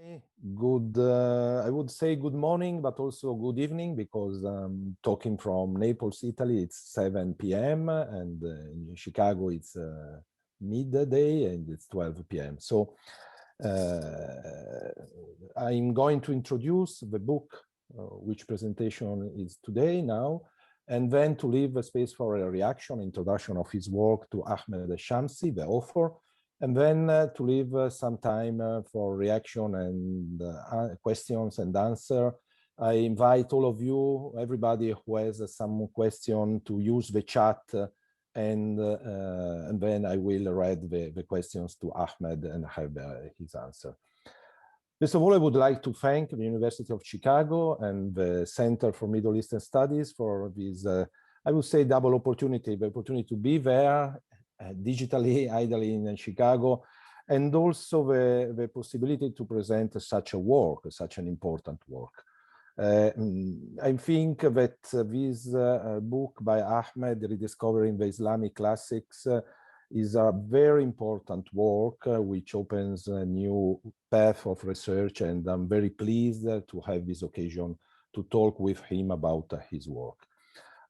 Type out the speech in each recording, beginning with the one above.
Good, I would say good morning, but also good evening, because I'm talking from Naples, Italy. It's 7 p.m. and in Chicago it's midday and it's 12 p.m. So I'm going to introduce the book, which presentation is today now, and then to leave a space for a reaction, introduction of his work to Ahmed Shamsi, the author, and then to leave some time for reaction and questions and answer. I invite all of you, everybody who has some question, to use the chat, and then I will read the questions to Ahmed and have his answer. First of all, I would like to thank the University of Chicago and the Center for Middle Eastern Studies for this, I would say, double opportunity, the opportunity to be there digitally, ideally in Chicago, and also the possibility to present such a work, such an important work. I think that this book by Ahmed, Rediscovering the Islamic Classics, is a very important work which opens a new path of research, and I'm very pleased to have this occasion to talk with him about his work.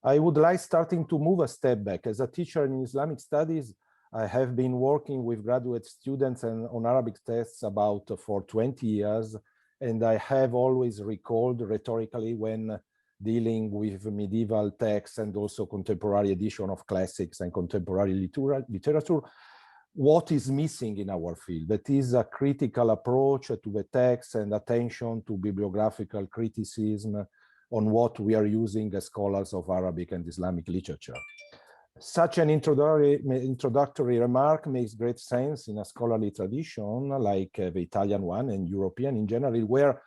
I would like starting to move a step back. As a teacher in Islamic studies, I have been working with graduate students and on Arabic texts about for 20 years, and I have always recalled rhetorically when dealing with medieval texts and also contemporary edition of classics and contemporary literature, what is missing in our field. That is a critical approach to the text and attention to bibliographical criticism on what we are using as scholars of Arabic and Islamic literature. Such an introductory remark makes great sense in a scholarly tradition like the Italian one and European in general, where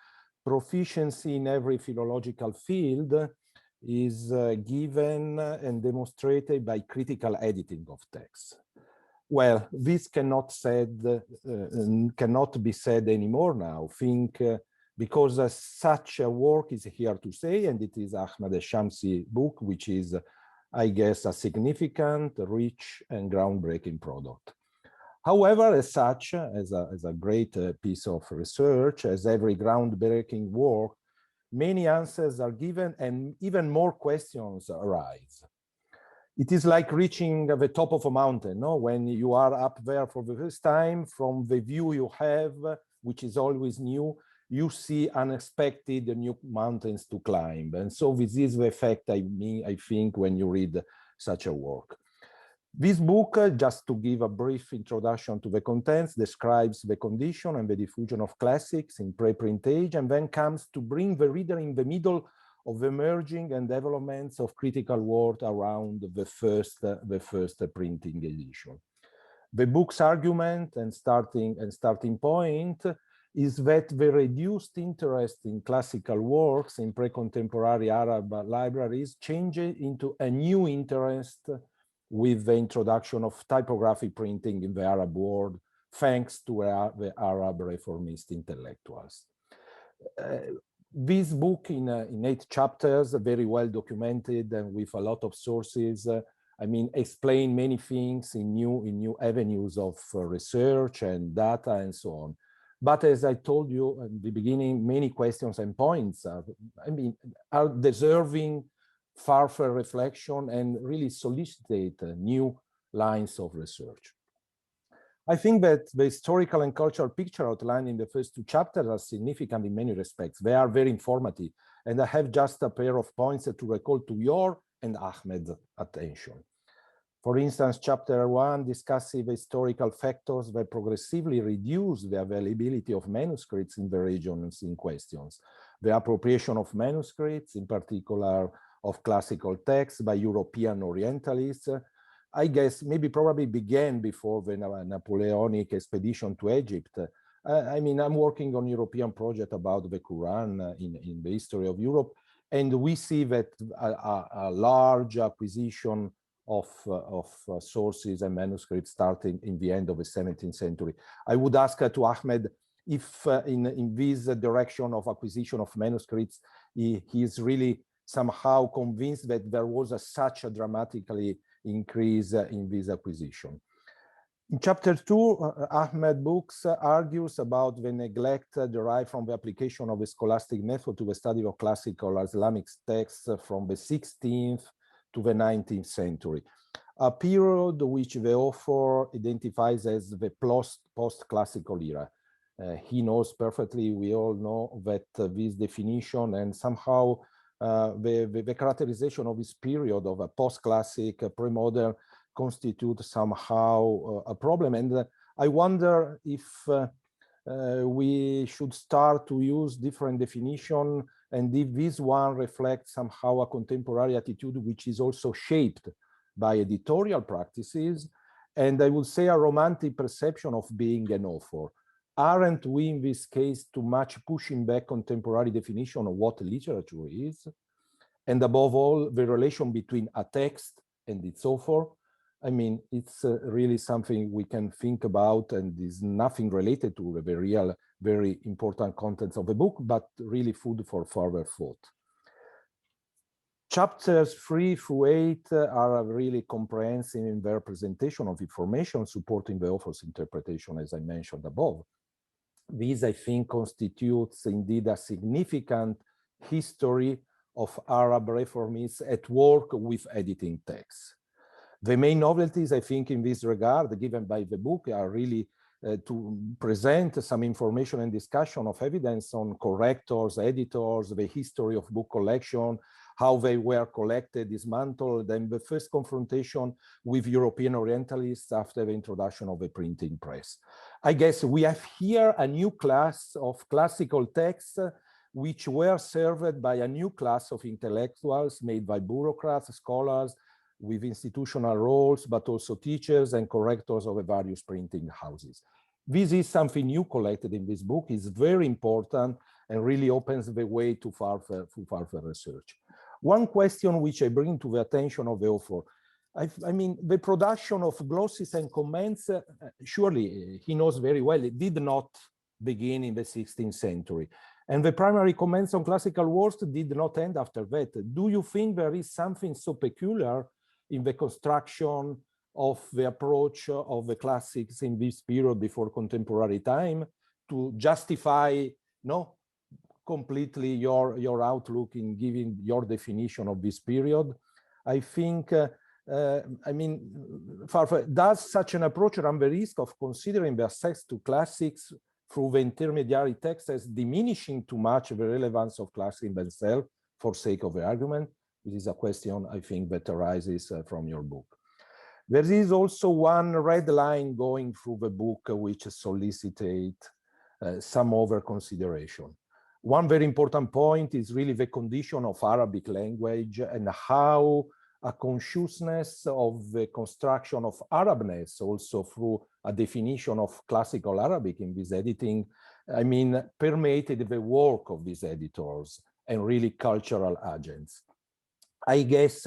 proficiency in every philological field is given and demonstrated by critical editing of texts. Well, this cannot be said anymore now. Because such a work is here to stay, and it is Ahmed Shamsi book, which is, I guess, a significant, rich, and groundbreaking product. However, as such, as a great piece of research, as every groundbreaking work, many answers are given and even more questions arise. It is like reaching the top of a mountain, no? When you are up there for the first time, from the view you have, which is always new, you see unexpected new mountains to climb. And so this is the effect, I think, when you read such a work. This book, just to give a brief introduction to the contents, describes the condition and the diffusion of classics in preprint age, and then comes to bring the reader in the middle of the emerging and developments of critical work around the first printing edition. The book's argument and starting point is that the reduced interest in classical works in pre-contemporary Arab libraries changes into a new interest with the introduction of typographic printing in the Arab world, thanks to the Arab reformist intellectuals. This book in 8 chapters, very well documented and with a lot of sources, explain many things in new avenues of research and data and so on. But as I told you at the beginning, many questions and points are deserving further reflection and really solicitate new lines of research. I think that the historical and cultural picture outlined in the first 2 chapters are significant in many respects. They are very informative, and I have just a pair of points to recall to your and Ahmed's attention. For instance, chapter 1 discusses the historical factors that progressively reduce the availability of manuscripts in the regions in questions. The appropriation of manuscripts, in particular of classical texts by European Orientalists, I guess probably began before the Napoleonic expedition to Egypt. I'm working on European project about the Quran in the history of Europe, and we see that a large acquisition of sources and manuscripts starting in the end of the 17th century. I would ask to Ahmed if in this direction of acquisition of manuscripts, he is really somehow convinced that there was such a dramatically increase in this acquisition. In chapter 2, Ahmed Books argues about the neglect derived from the application of the scholastic method to the study of classical Islamic texts from the 16th to the 19th century, a period which the author identifies as the post-classical era. He knows perfectly, we all know that this definition and somehow the characterization of this period of a post-classic, pre-modern constitute somehow a problem. And I wonder if we should start to use different definition, and if this one reflects somehow a contemporary attitude which is also shaped by editorial practices, and I would say a romantic perception of being an author. Aren't we in this case too much pushing back contemporary definition of what literature is? And above all, the relation between a text and its author. I mean, it's really something we can think about, and is nothing related to the real, very important contents of the book, but really food for further thought. Chapters 3 through 8 are really comprehensive in their presentation of information supporting the author's interpretation, as I mentioned above. This, I think, constitutes indeed a significant history of Arab reformists at work with editing texts. The main novelties, I think, in this regard, given by the book, are really to present some information and discussion of evidence on correctors, editors, the history of book collection, how they were collected, dismantled, and the first confrontation with European Orientalists after the introduction of the printing press. I guess we have here a new class of classical texts which were served by a new class of intellectuals made by bureaucrats, scholars, with institutional roles, but also teachers and correctors of the various printing houses. This is something new collected in this book. It's very important and really opens the way to further research. One question which I bring to the attention of the author, I mean, the production of glosses and comments, surely he knows very well, it did not begin in the 16th century. And the primary comments on classical works did not end after that. Do you think there is something so peculiar in the construction of the approach of the classics in this period before contemporary time to justify completely your outlook in giving your definition of this period? I think, I mean, does such an approach run the risk of considering the access to classics through the intermediary text as diminishing too much the relevance of classics themselves for sake of the argument? This is a question, I think, that arises from your book. There is also one red line going through the book which solicitates some other consideration. One very important point is really the condition of Arabic language and how a consciousness of the construction of Arabness also through a definition of classical Arabic in this editing, I mean, permeated the work of these editors and really cultural agents. I guess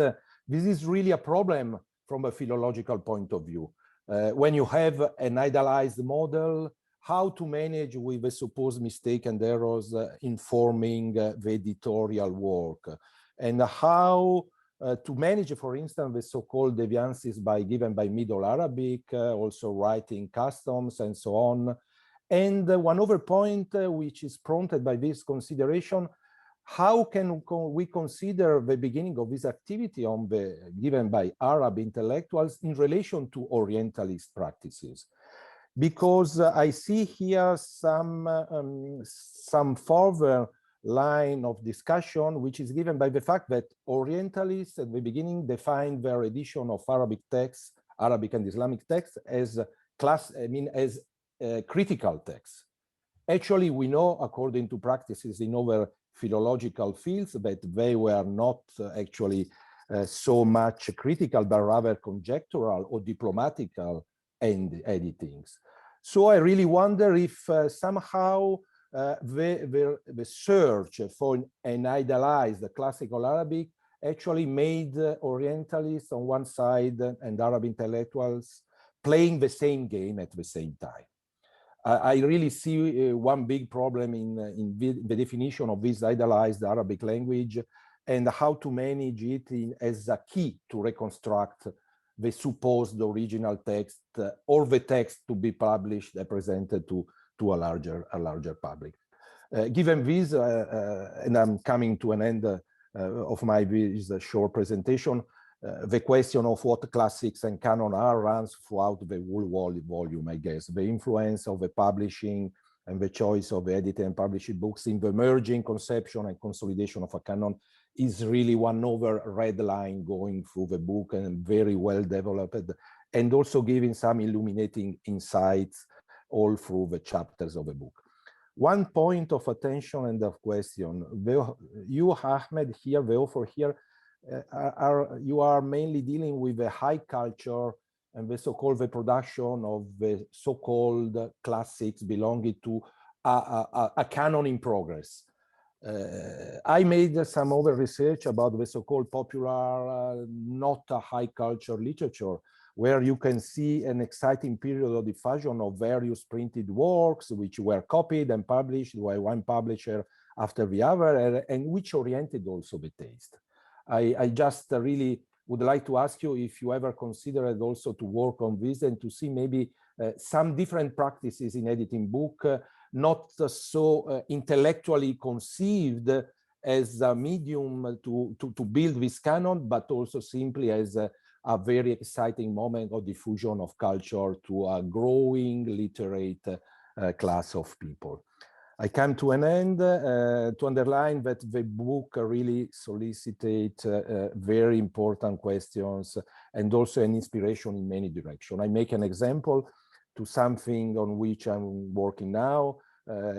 this is really a problem from a philological point of view. When you have an idealized model, how to manage with the supposed mistake and errors informing the editorial work, and how to manage, for instance, the so-called deviances given by Middle Arabic, also writing customs and so on. And one other point which is prompted by this consideration, how can we consider the beginning of this activity given by Arab intellectuals in relation to Orientalist practices? Because I see here some further line of discussion, which is given by the fact that Orientalists at the beginning defined their edition of Arabic texts, Arabic and Islamic texts, as critical texts. Actually, we know, according to practices in other philological fields, that they were not actually so much critical, but rather conjectural or diplomatical editings. So I really wonder if somehow the search for an idealized classical Arabic actually made Orientalists on one side and Arab intellectuals playing the same game at the same time. I really see one big problem in the definition of this idealized Arabic language and how to manage it as a key to reconstruct the supposed original text or the text to be published and presented to a larger public. Given this, and I'm coming to an end of my short presentation, the question of what classics and canon are runs throughout the whole volume, I guess. The influence of the publishing and the choice of editing and publishing books in the merging conception and consolidation of a canon is really one over red line going through the book, and very well developed, and also giving some illuminating insights all through the chapters of the book. One point of attention and of question, you, Ahmed, here, the author here, you are mainly dealing with the high culture and the so-called the production of the so-called classics belonging to a canon in progress. I made some other research about the so-called popular, not a high culture literature, where you can see an exciting period of diffusion of various printed works, which were copied and published by one publisher after the other, and which oriented also the taste. I just really would like to ask you if you ever considered also to work on this and to see maybe some different practices in editing book, not so intellectually conceived as a medium to build this canon, but also simply as a very exciting moment of diffusion of culture to a growing literate class of people. I come to an end to underline that the book really solicited very important questions and also an inspiration in many directions. I make an example to something on which I'm working now.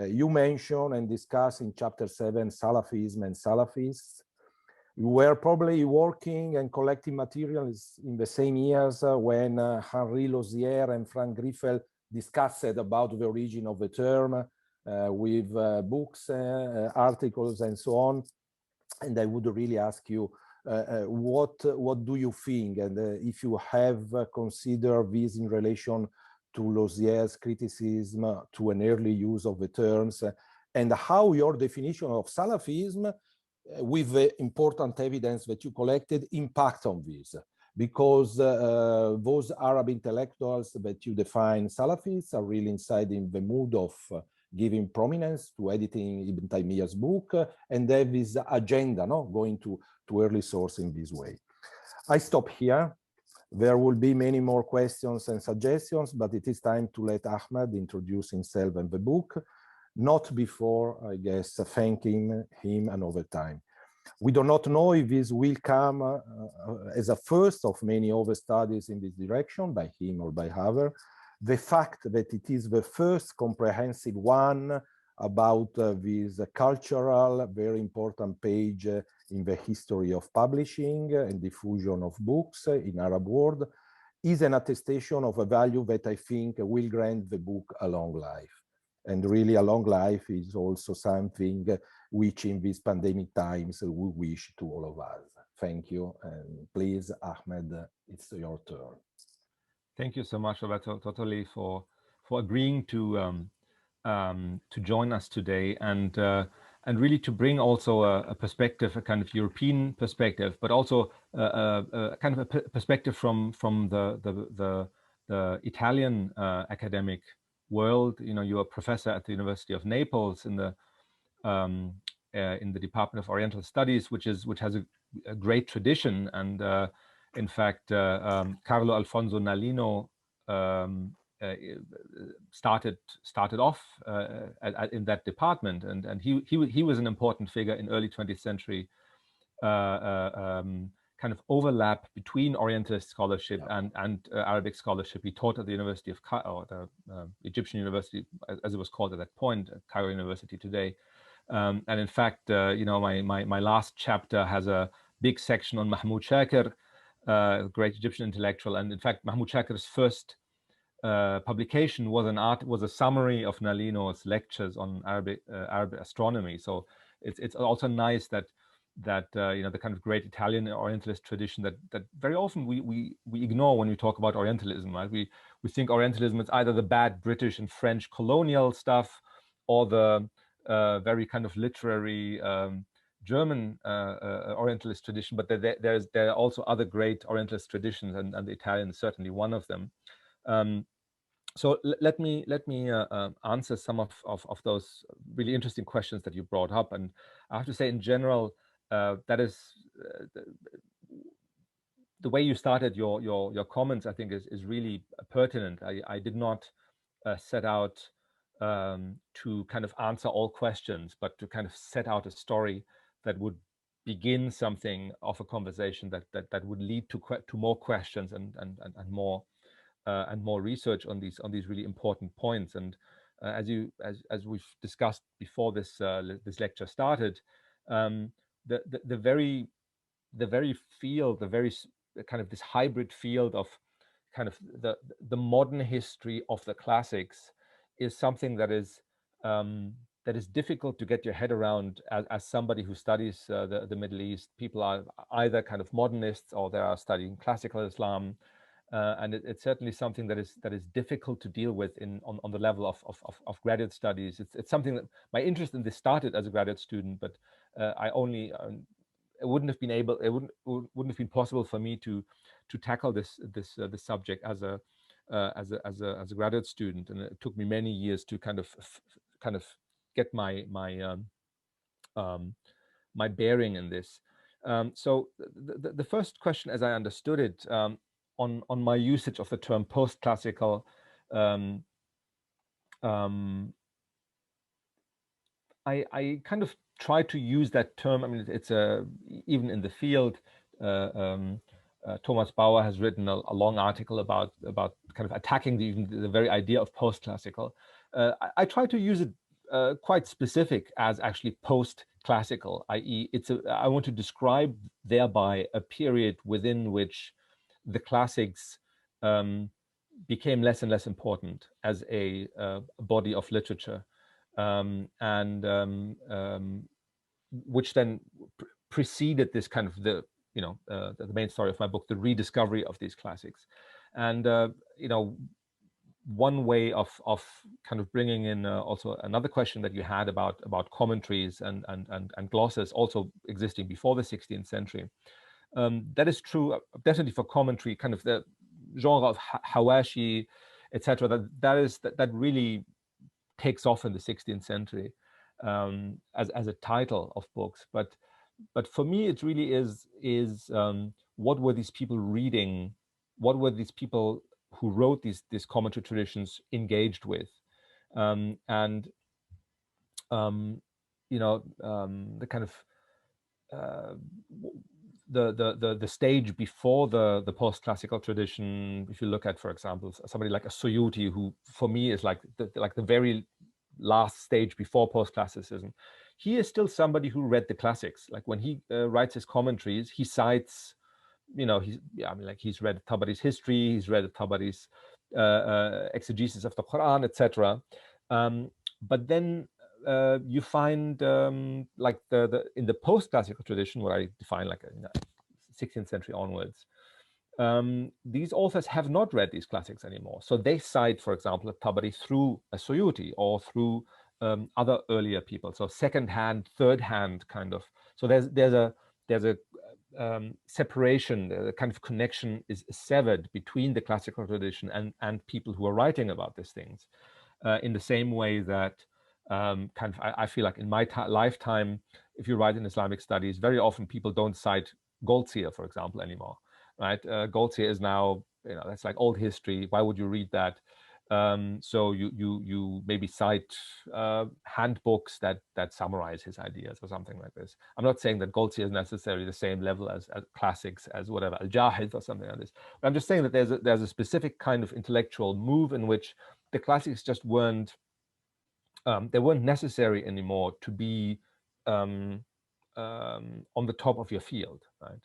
You mentioned and discuss in chapter 7 Salafism and Salafists. You were probably working and collecting materials in the same years when Henri Lauzière and Frank Griffel discussed about the origin of the term with books, articles, and so on. And I would really ask you, what do you think? And if you have considered this in relation to Lauzière's criticism to an early use of the terms, and how your definition of Salafism, with the important evidence that you collected, impact on this. Because those Arab intellectuals that you define Salafists are really inside in the mood of giving prominence to editing Ibn Taymiyyah's book, and they have this agenda, no, going to early source in this way. I stop here. There will be many more questions and suggestions, but it is time to let Ahmed introduce himself and the book, not before, I guess, thanking him another time. We do not know if this will come as a first of many other studies in this direction by him or by Haver. The fact that it is the first comprehensive one about this cultural, very important page in the history of publishing and diffusion of books in Arab world is an attestation of a value that I think will grant the book a long life. And really a long life is also something which in these pandemic times we wish to all of us. Thank you. And please, Ahmed, it's your turn. Thank you so much, Roberto Totoli, for agreeing to join us today and really to bring also a perspective, a kind of European perspective, but also a kind of a perspective from the Italian academic world. You know, you're a professor at the University of Naples in the Department of Oriental Studies, which has a great tradition. And in fact, Carlo Alfonso Nalino started off in that department, and he was an important figure in early 20th century kind of overlap between Orientalist scholarship and Arabic scholarship. He taught at the University of Cairo, the Egyptian University, as it was called at that point, Cairo University today. And in fact, you know, my last chapter has a big section on Mahmoud Shakir, great Egyptian intellectual. And in fact, Mahmoud Shakir's first publication was a summary of Nalino's lectures on Arabic astronomy. So it's also nice that you know, the kind of great Italian Orientalist tradition that very often we ignore when we talk about Orientalism, right? We think Orientalism is either the bad British and French colonial stuff, or the very kind of literary German Orientalist tradition, but there are also other great Orientalist traditions, and the Italian is certainly one of them. So let me answer some of those really interesting questions that you brought up. And I have to say, in general, that is the way you started your comments, I think, is really pertinent. I did not set out to kind of answer all questions, but to kind of set out a story that would begin something of a conversation that would lead to more questions and more research on these really important points. And as we've discussed before this lecture started, the very field, the very kind of this hybrid field of kind of the modern history of the classics is something that is difficult to get your head around as somebody who studies the Middle East. People are either kind of modernists or they are studying classical Islam, and it's certainly something that is difficult to deal with on the level of graduate studies. It's something that my interest in this started as a graduate student, but it wouldn't have been possible for me to tackle this subject as a graduate student, and it took me many years to kind of get my bearing in this. So the first question, as I understood it, on my usage of the term post-classical, I kind of try to use that term. I mean, it's even in the field. Thomas Bauer has written a long article about kind of attacking the very idea of post-classical. I try to use it quite specific as actually post-classical, i.e., I want to describe thereby a period within which the classics became less and less important as a body of literature, which then preceded this kind of the main story of my book, the rediscovery of these classics. And one way of kind of bringing in also another question that you had about commentaries and glosses also existing before the 16th century. That is true definitely for commentary, kind of the genre of hawashi, etc. That really takes off in the 16th century as a title of books. But for me, it really is what were these people reading? What were these people who wrote these commentary traditions engaged with? The kind of the stage before the post-classical tradition. If you look at, for example, somebody like a Suyuti, who for me is like the very last stage before post-classicism. He is still somebody who read the classics. Like when he writes his commentaries, he cites, he's read Tabari's history, he's read Tabari's exegesis of the Quran, etc. But then you find like in the post-classical tradition, what I define like 16th century onwards, these authors have not read these classics anymore. So they cite, for example, Tabari through a Suyuti or through other earlier people. So second-hand, third-hand kind of. So there's a separation, the kind of connection is severed between the classical tradition and people who are writing about these things. In the same way that I feel like in my lifetime, if you write in Islamic studies, very often people don't cite Goldziher, for example, anymore. Right, Goldziher is now, that's like old history. Why would you read that? So you maybe cite handbooks that summarize his ideas or something like this. I'm not saying that Goldziher is necessarily the same level as classics, as whatever Al-Jahid or something like this. But I'm just saying that there's a specific kind of intellectual move in which the classics just weren't necessary anymore to be on the top of your field, right?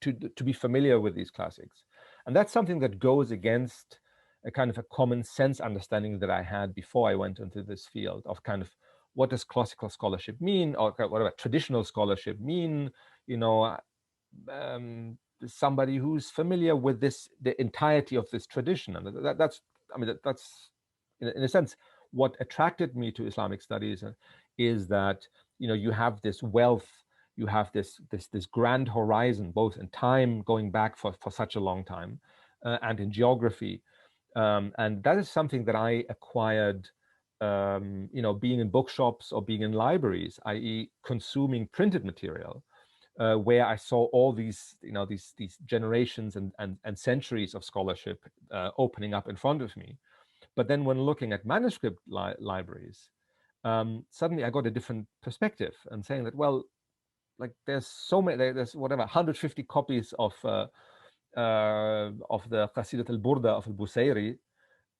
To be familiar with these classics. And that's something that goes against a kind of a common sense understanding that I had before I went into this field of kind of what does classical scholarship mean, or what about traditional scholarship mean? Somebody who's familiar with the entirety of this tradition. And that's in a sense what attracted me to Islamic studies is that you have this wealth you have this grand horizon, both in time going back for such a long time, and in geography. And that is something that I acquired, being in bookshops or being in libraries, i.e. consuming printed material, where I saw all these, these generations and centuries of scholarship opening up in front of me. But then when looking at manuscript libraries, suddenly I got a different perspective and saying that, well, like there's so many, there's whatever 150 copies of the Qasidat al-Burda of al-Busayri,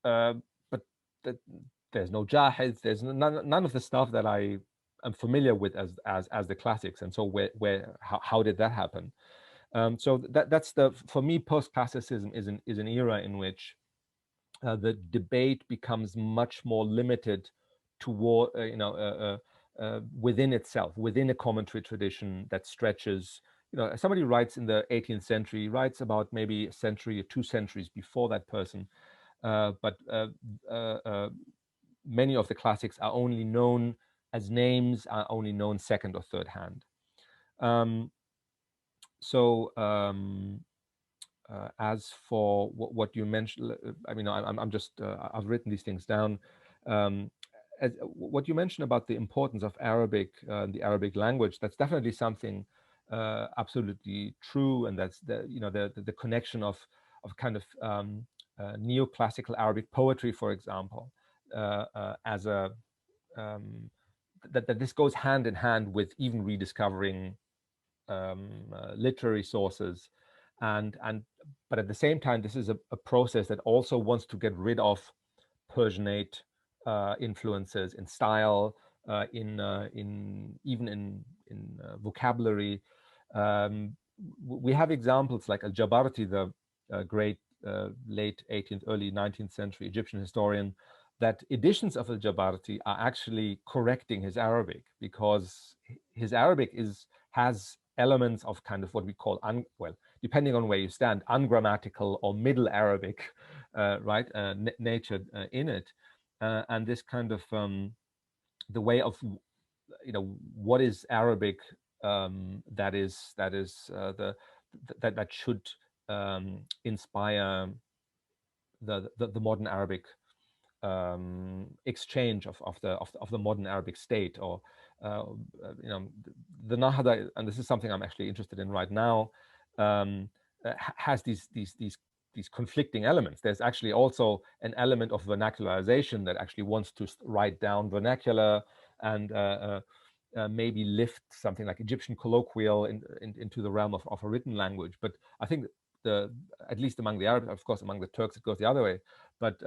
but there's no Jahid, there's none of the stuff that I am familiar with as the classics. And so how did that happen? So that's for me, post-classicism is an era in which the debate becomes much more limited toward, within itself, within a commentary tradition that stretches. Somebody writes in the 18th century, writes about maybe a century or 2 centuries before that person, but many of the classics are only known as names, are only known second or third hand. As for what you mentioned, I mean, I'm just, I've written these things down. What you mentioned about the importance of Arabic, the Arabic language, that's definitely something absolutely true, and that's the connection of kind of neoclassical Arabic poetry, for example, as a that this goes hand in hand with even rediscovering literary sources, but at the same time, this is a process that also wants to get rid of Persianate influences in style, in vocabulary. We have examples like Al-Jabarti, the great late 18th, early 19th century Egyptian historian, that editions of Al-Jabarti are actually correcting his Arabic, because his Arabic has elements of kind of what we call, depending on where you stand, ungrammatical or Middle Arabic, right, nature in it, and this kind of the way of, what is Arabic, that should inspire the modern Arabic exchange of the modern Arabic state, or the Nahda, and this is something I'm actually interested in right now, has these conflicting elements. There's actually also an element of vernacularization that actually wants to write down vernacular and maybe lift something like Egyptian colloquial into the realm of a written language. But I think at least among the Arabs, of course, among the Turks it goes the other way, but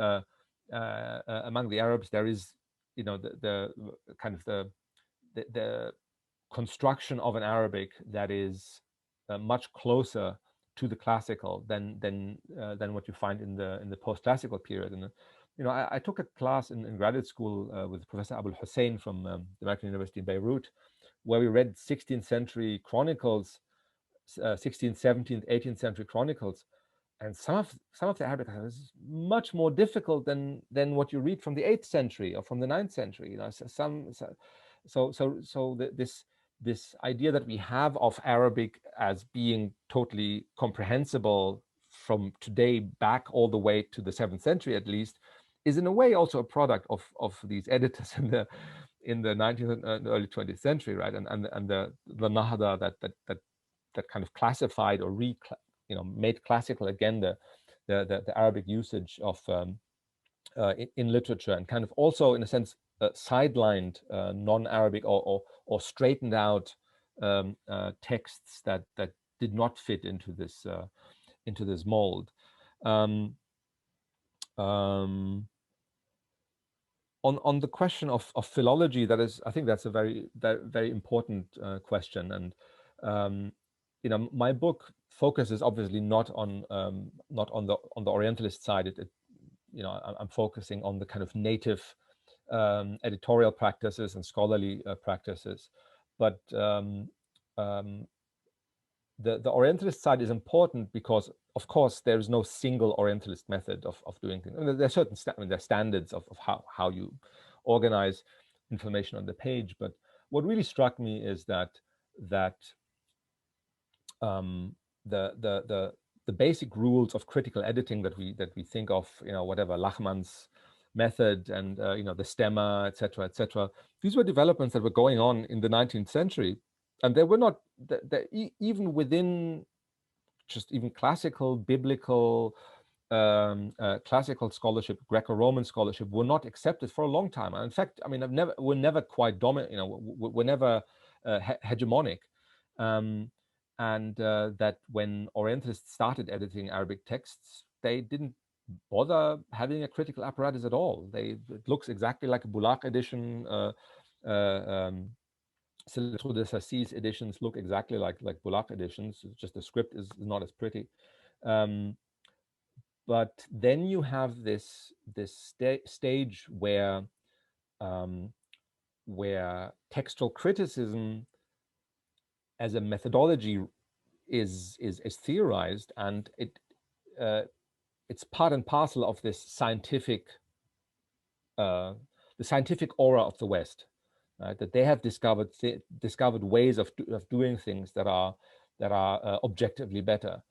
among the Arabs there is, the kind of the construction of an Arabic that is much closer to the classical than what you find in the post-classical period. And I took a class in graduate school with Professor Abul Hussein from the American University in Beirut, where we read 16th century chronicles, 16th, 17th, 18th century chronicles, and some of the Arabic is much more difficult than what you read from the 8th century or from the 9th century. This idea that we have of Arabic as being totally comprehensible from today back all the way to the 7th century at least is in a way also a product of these editors in the 19th and early 20th century, right? And the Nahda that kind of classified or made classical again the Arabic usage of in literature, and kind of also in a sense sidelined non-Arabic or straightened out texts that did not fit into this mold. On the question of philology, I think that's a very important question, and my book focuses obviously not on the Orientalist side. I'm focusing on the kind of native editorial practices and scholarly practices, but the Orientalist side is important because, of course, there is no single Orientalist method of doing things. I mean, there are certain there are standards of how you organize information on the page, but what really struck me is that that the basic rules of critical editing that we think of, whatever Lachmann's method and the stemma, etc. These were developments that were going on in the 19th century, and they were not even within just even classical biblical classical scholarship, Greco-Roman scholarship, were not accepted for a long time. And in fact, I mean, we're never quite dominant. We're never hegemonic. And that when Orientalists started editing Arabic texts, they didn't bother having a critical apparatus at all. It looks exactly like a Boulaq edition. Selettro de Sassis editions look exactly like Boulaq editions. It's just the script is not as pretty. But then you have this stage where textual criticism as a methodology is theorized, and it's part and parcel of this scientific the scientific aura of the West, right? That they have discovered ways of doing things that are objectively better,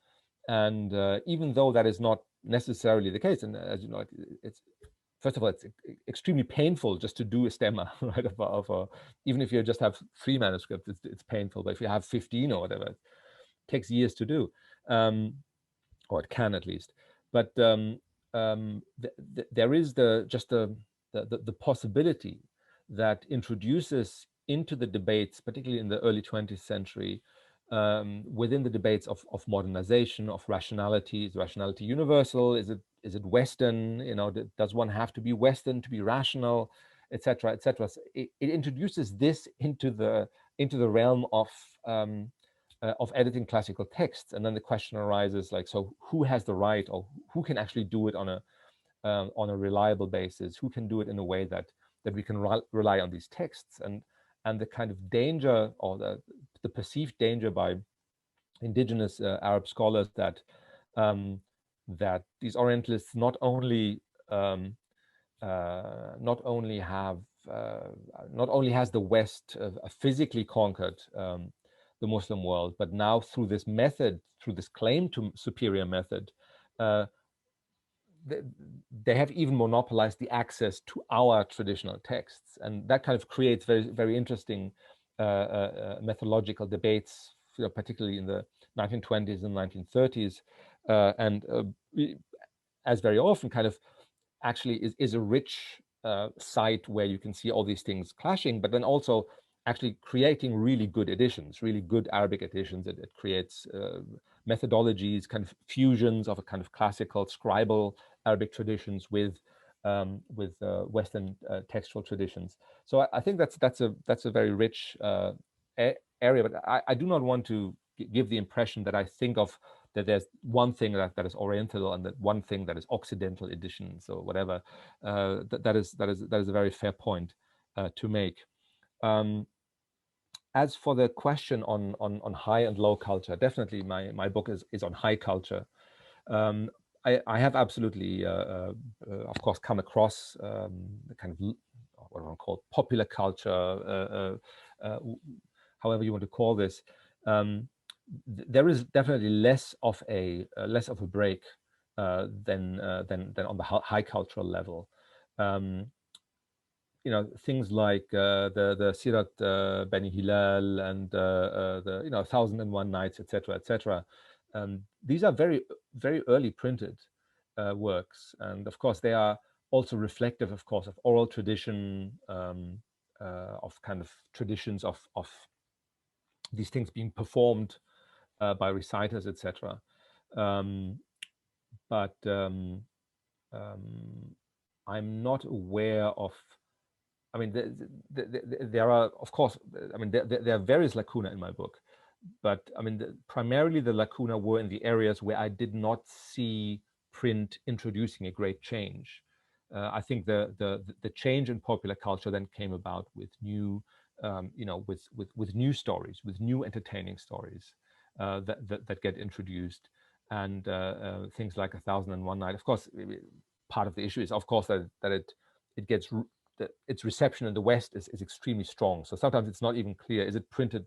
and even though that is not necessarily the case, and as you know, it's first of all, it's extremely painful just to do a stemma, right? Even if you just have 3 manuscripts, it's painful. But if you have 15 or whatever, it takes years to do, or it can at least. But there is the possibility that introduces into the debates, particularly in the early 20th century, within the debates of modernization, of rationality. Is rationality universal? Is it Western? Does one have to be Western to be rational, etc., etc.? So it introduces this into the realm of editing classical texts, and then the question arises, like, so who has the right, or who can actually do it on a reliable basis? Who can do it in a way that we can rely on these texts? And the kind of danger, or the perceived danger by indigenous Arab scholars, that these Orientalists not only has the West physically conquered the Muslim world, but now through this method, through this claim to superior method, they have even monopolized the access to our traditional texts, and that kind of creates very, very interesting methodological debates, particularly in the 1920s and 1930s, and as very often, kind of actually is a rich site where you can see all these things clashing, but then also actually creating really good editions, really good Arabic editions. It creates methodologies, kind of fusions of a kind of classical scribal Arabic traditions with Western textual traditions. So I think that's a very rich area. But I do not want to give the impression that I think of that there's one thing that is Oriental and that one thing that is Occidental editions or whatever. That is a very fair point to make. As for the question on high and low culture, definitely my book is on high culture. I have absolutely, of course, come across the kind of what I want to call popular culture, however you want to call this. There is definitely less of a break than on the high cultural level. Things like the Sirat Beni Hilal and the 1001 Nights, etc. These are very, very early printed works, and of course they are also reflective, of course, of oral tradition, of kind of traditions of these things being performed by reciters, etc. But I'm not aware of. I mean, there are, of course, I mean, there are various lacuna in my book, but I mean, primarily the lacuna were in the areas where I did not see print introducing a great change. I think the change in popular culture then came about with new, with new stories, with new entertaining stories that get introduced, and things like 1001 Night. Of course, part of the issue is, of course, that it gets. Its reception in the West is extremely strong. So sometimes it's not even clear, is it printed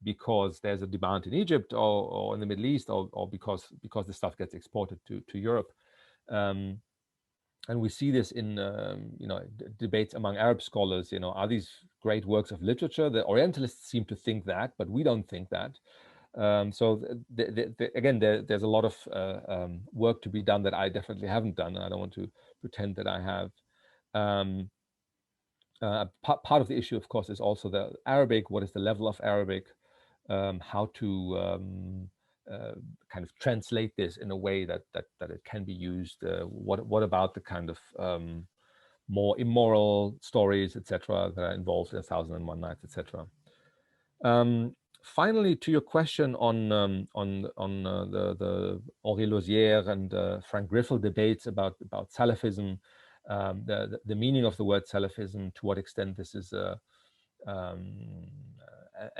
because there's a demand in Egypt or in the Middle East, or because the stuff gets exported to Europe. And we see this in debates among Arab scholars. Are these great works of literature? The Orientalists seem to think that, but we don't think that. So again, there's a lot of work to be done that I definitely haven't done, and I don't want to pretend that I have. Part of the issue, of course, is also the Arabic. What is the level of Arabic? How to kind of translate this in a way that it can be used. What about the kind of more immoral stories, etc., that are involved in 1001 Nights, etc. Finally, to your question on the Henri Lausière and Frank Griffel debates about Salafism, the meaning of the word Salafism, to what extent this is a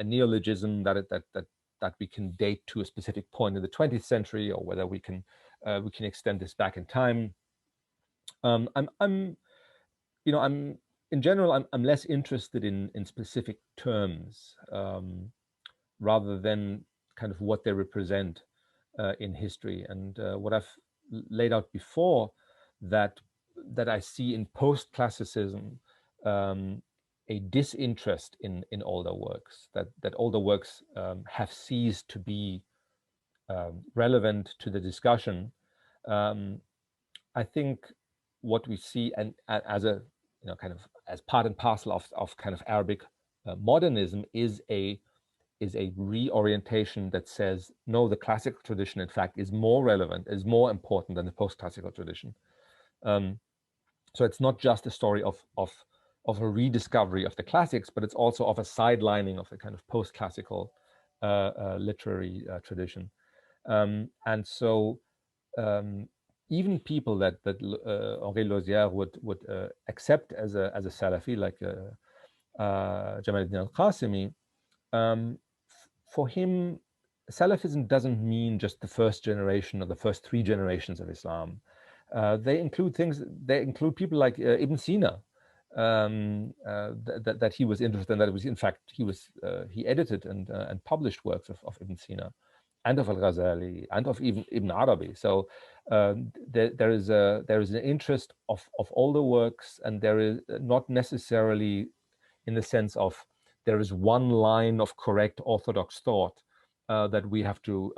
neologism that we can date to a specific point in the 20th century, or whether we can extend this back in time. I'm in general I'm less interested in specific terms, rather than kind of what they represent in history. And what I've laid out before, that I see in post-classicism a disinterest in older works, that older works have ceased to be relevant to the discussion. I think what we see, and as a kind of as part and parcel of kind of Arabic modernism, is a reorientation that says, no, the classical tradition, in fact, is more relevant, is more important than the post-classical tradition. So it's not just a story of a rediscovery of the classics, but it's also of a sidelining of the kind of post-classical literary tradition. And so even people that Henri Lausière would accept as a Salafi, like Jamaluddin al-Qasimi, for him, Salafism doesn't mean just the first generation or the first 3 generations of Islam. They include people like Ibn Sina, that he was interested in. That it was, in fact, he edited and published works of Ibn Sina, and of Al-Ghazali, and of even Ibn Arabi. So there is an interest of older works, and there is not necessarily in the sense of there is one line of correct orthodox thought that we have to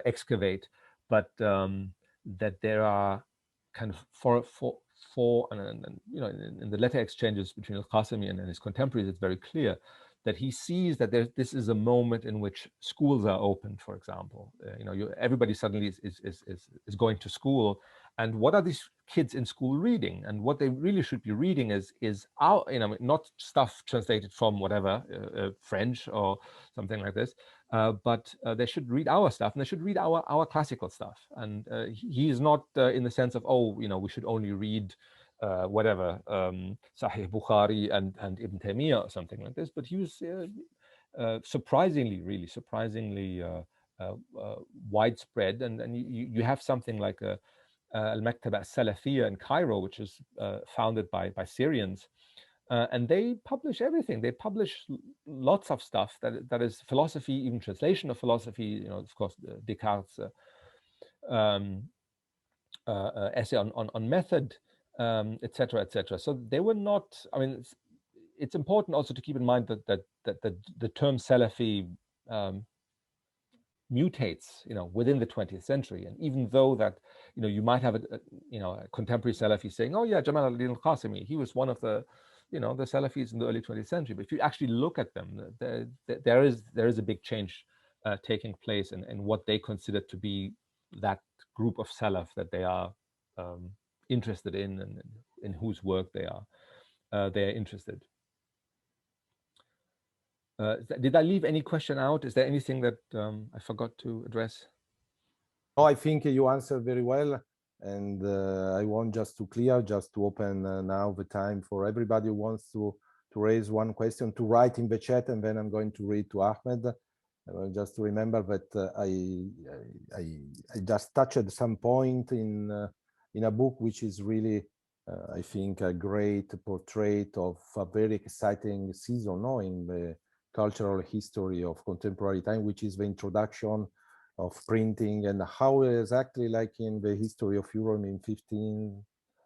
excavate, but that there are kind of in the letter exchanges between Al-Qasimi and his contemporaries, it's very clear that he sees that this is a moment in which schools are open, for example. Everybody suddenly is going to school, and what are these kids in school reading? And what they really should be reading is our, not stuff translated from whatever French or something like this, but they should read our stuff, and they should read our classical stuff. And he is not in the sense of, we should only read whatever Sahih Bukhari and Ibn Taymiyyah or something like this, but he was surprisingly widespread, and you have something like Al-Maktaba Al-Salafiyya in Cairo, which is founded by Syrians, and they publish everything. They publish lots of stuff that is philosophy, even translation of philosophy. Of course, Descartes' essay on method, etc., etc. So they were not. I mean, it's important also to keep in mind that the term Salafi mutates, within the 20th century. And even though that, you might have a contemporary Salafi saying, "Oh yeah, Jamal al-Din al-Qasimi, he was one of the, the Salafis in the early 20th century." But if you actually look at them, there is a big change taking place in what they consider to be that group of Salaf that they are interested in, and in whose work they are interested. Did I leave any question out? Is there anything that I forgot to address? Oh, I think you answered very well. And I want just to open now the time for everybody who wants to raise one question, to write in the chat, and then I'm going to read to Ahmed. Just to remember that I just touched some point in a book which is really, I think, a great portrait of a very exciting season in cultural history of contemporary time, which is the introduction of printing and how exactly like in the history of Europe in 15th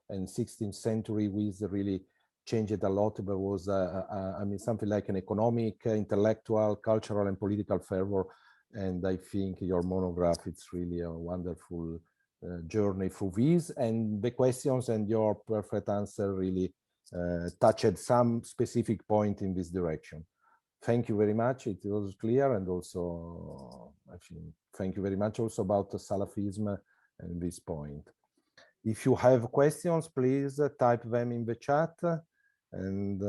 and 16th century, we really changed a lot. There was, I mean, something like an economic, intellectual, cultural, and political fervor. And I think your monograph, it's really a wonderful journey through these. And the questions and your perfect answer really touched some specific point in this direction. Thank you very much. It was clear, and also I think thank you very much also about Salafism and this point. If you have questions, please type them in the chat, and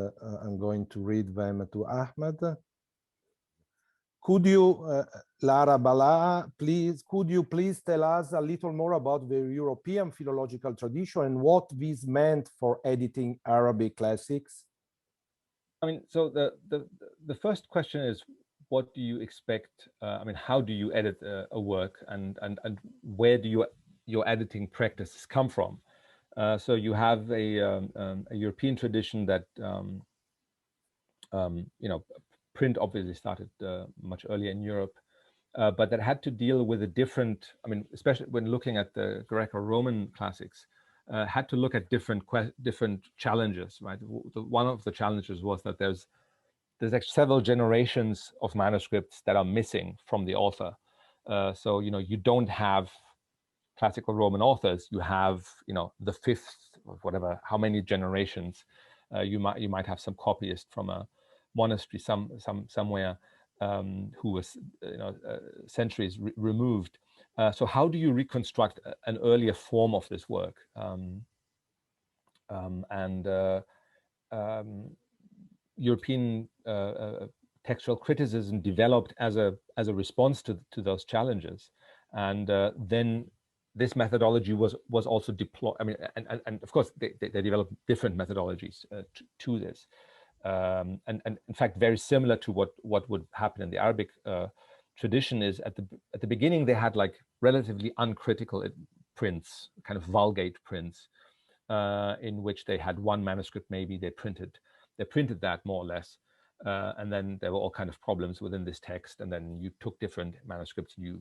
I'm going to read them to Ahmed. Could you, Lara Bala, please, could you please tell us a little more about the European philological tradition and what this meant for editing Arabic classics? I mean, so the first question is, what do you expect? I mean, how do you edit a work, and where do your editing practices come from? So you have a European tradition that you know, print obviously started much earlier in Europe, but that had to deal with a different. I mean, especially when looking at the Greco-Roman classics, had to look at different challenges. Right. One of the challenges was that there's actually several generations of manuscripts that are missing from the author. So you know, you don't have classical Roman authors. You have, you know, the fifth or whatever, how many generations. You might have some copyist from a monastery somewhere who was, you know, centuries removed. So how do you reconstruct an earlier form of this work? European textual criticism developed as a response to those challenges, and then this methodology was also deployed. I mean, and of course they developed different methodologies to this, and in fact very similar to what would happen in the Arabic tradition. Is at the beginning they had like relatively uncritical prints, kind of Vulgate prints, in which they had one manuscript, maybe they printed that more or less, and then there were all kind of problems within this text, and then you took different manuscripts, you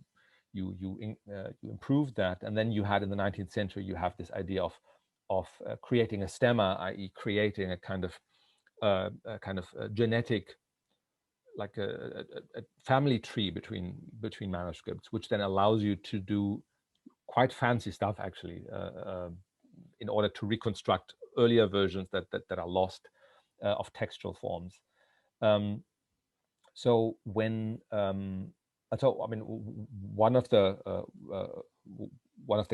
improved that, and then you had in the 19th century you have this idea of creating a stemma, i.e., creating a kind of genetic, like a family tree between manuscripts, which then allows you to do quite fancy stuff actually, in order to reconstruct earlier versions that are lost of textual forms. So when so I mean, one of the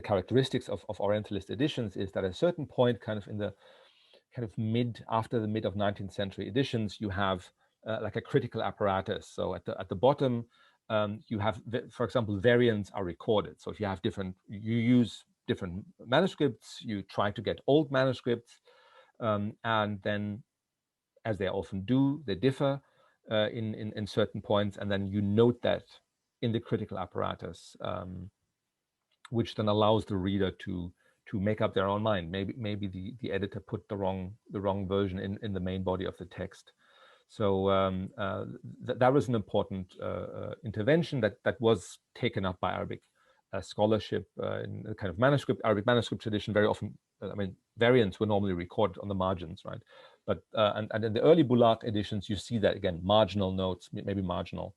characteristics of Orientalist editions is that at a certain point, kind of in the after the mid of 19th century editions, you have like a critical apparatus. So at the bottom, you have, for example, variants are recorded. So if you have you use different manuscripts, you try to get old manuscripts, and then, as they often do, they differ in certain points, and then you note that in the critical apparatus, which then allows the reader to make up their own mind. Maybe the editor put the wrong version in the main body of the text. So that was an important intervention that was taken up by Arabic scholarship in the kind of Arabic manuscript tradition. Very often, I mean, variants were normally recorded on the margins, right? But and in the early Boulaq editions, you see that again, marginal notes, maybe marginal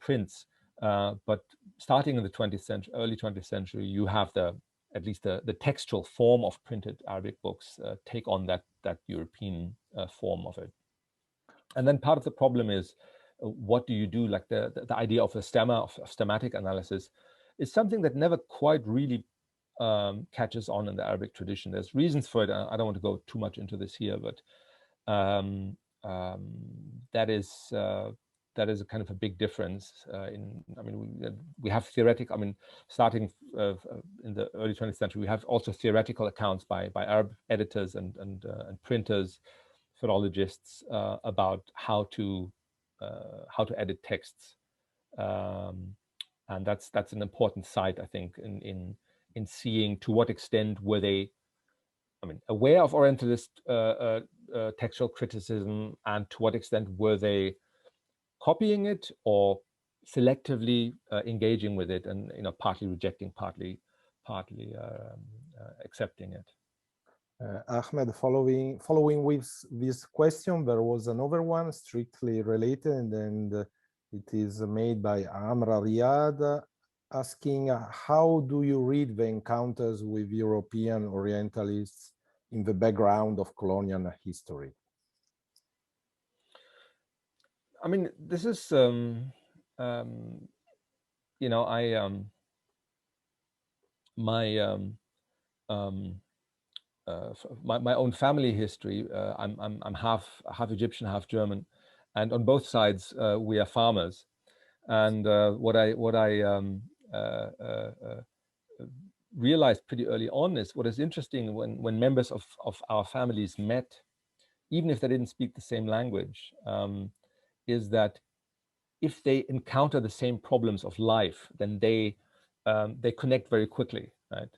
prints. But starting in the 20th century, early 20th century, you have at least the textual form of printed Arabic books take on that European form of it. And then part of the problem is, what do you do? Like the idea of a stemma, of stemmatic analysis, is something that never quite really catches on in the Arabic tradition. There's reasons for it. I don't want to go too much into this here, but that is a kind of a big difference. I mean, we have theoretical. I mean, starting in the early 20th century, we have also theoretical accounts by Arab editors and printers, philologists, about how to edit texts, and that's an important site, I think, in seeing to what extent were they, I mean, aware of Orientalist textual criticism, and to what extent were they copying it or selectively engaging with it, and partly rejecting, partly accepting it. Ahmed, following with this question, there was another one strictly related, and it is made by Amra Riyad, asking, how do you read the encounters with European Orientalists in the background of colonial history? I mean, this is, my own family history. I'm half Egyptian, half German, and on both sides we are farmers. And what I realized pretty early on is what is interesting when members of our families met, even if they didn't speak the same language, is that if they encounter the same problems of life, then they connect very quickly, right?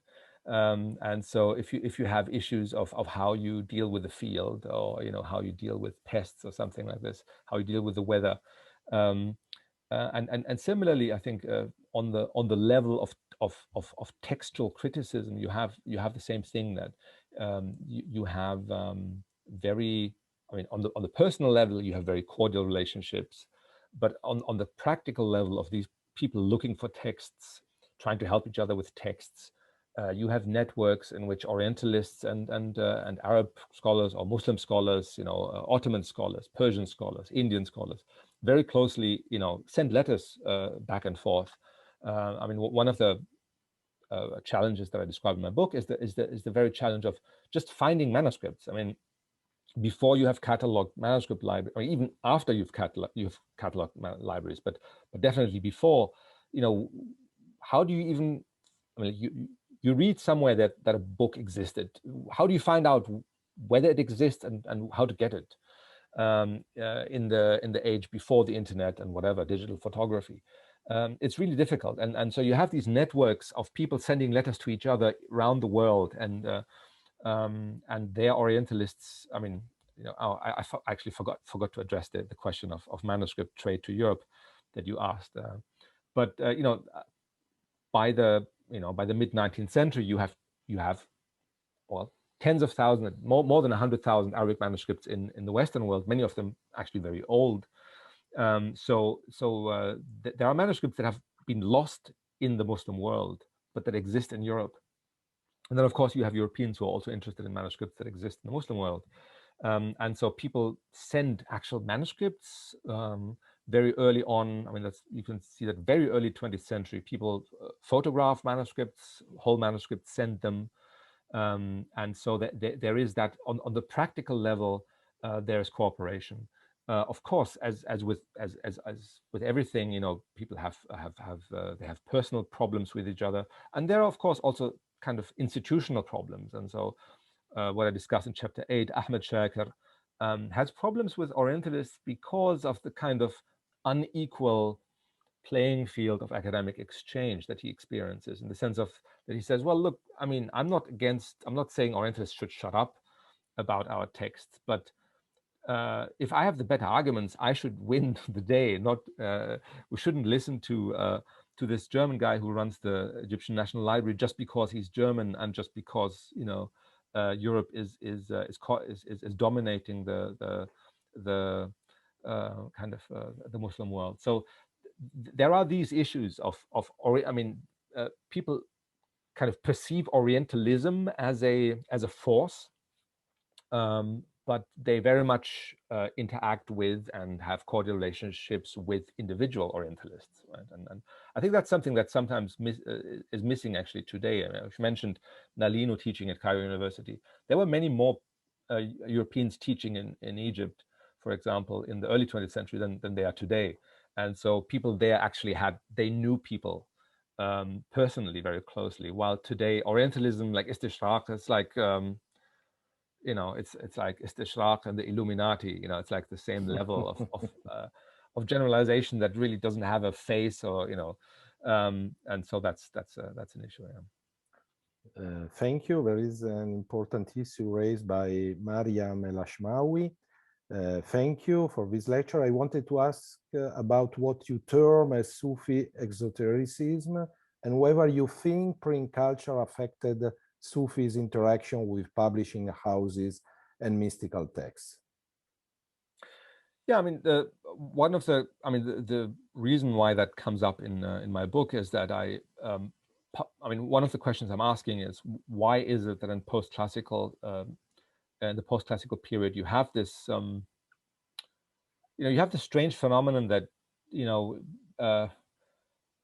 And so if you have issues of how you deal with the field, or how you deal with pests or something like this, how you deal with the weather, and similarly, I think on the level of textual criticism, you have the same thing, that you have very, I mean, on the personal level, you have very cordial relationships, but on the practical level of these people looking for texts, trying to help each other with texts, you have networks in which Orientalists and Arab scholars or Muslim scholars, Ottoman scholars, Persian scholars, Indian scholars, very closely, send letters back and forth. I mean, one of the challenges that I describe in my book is the very challenge of just finding manuscripts. I mean, before you have cataloged manuscript library, or even after you've cataloged libraries, but definitely before, how do you even? I mean, you read somewhere that a book existed. How do you find out whether it exists and how to get it? In the age before the internet and whatever, digital photography, it's really difficult. And so you have these networks of people sending letters to each other around the world, and they're Orientalists. I mean, I actually forgot to address the question of manuscript trade to Europe that you asked. But by the mid-19th century, you have well, tens of thousands, more than 100,000 Arabic manuscripts in the Western world, many of them actually very old. So there are manuscripts that have been lost in the Muslim world, but that exist in Europe. And then, of course, you have Europeans who are also interested in manuscripts that exist in the Muslim world. And so people send actual manuscripts very early on. I mean, you can see that very early 20th century, people photograph manuscripts, whole manuscripts, send them. And so there is that on the practical level, there's cooperation. Of course, as with everything, people have personal problems with each other, and there are, of course, also kind of institutional problems. And so what I discuss in chapter 8, Ahmed Shakir has problems with Orientalists because of the kind of unequal playing field of academic exchange that he experiences, in the sense of that he says, well, look, I mean, I'm not saying Orientalists should shut up about our texts, but if I have the better arguments, I should win the day. We shouldn't listen to this German guy who runs the Egyptian National Library just because he's German, and just because Europe is dominating the kind of the Muslim world. So there are these issues people kind of perceive Orientalism as a force, but they very much interact with and have cordial relationships with individual Orientalists, right? And I think that's something that sometimes is missing actually today. I mean, you mentioned Nalino teaching at Cairo University. There were many more Europeans teaching in Egypt, for example, in the early 20th century than they are today. And so people there actually they knew people personally very closely. While today, Orientalism, like Istishraq, it's like, it's like Istishraq and the Illuminati. It's like the same level of generalization that really doesn't have a face, or and so that's an issue. Yeah. Thank you. There is an important issue raised by Mariam El Ashmawi. Thank you for this lecture. I wanted to ask about what you term as Sufi exotericism and whether you think print culture affected Sufi's interaction with publishing houses and mystical texts. Yeah, I mean, the reason why that comes up in my book is that one of the questions I'm asking is, why is it that in the post-classical period, you have this, you have this strange phenomenon that,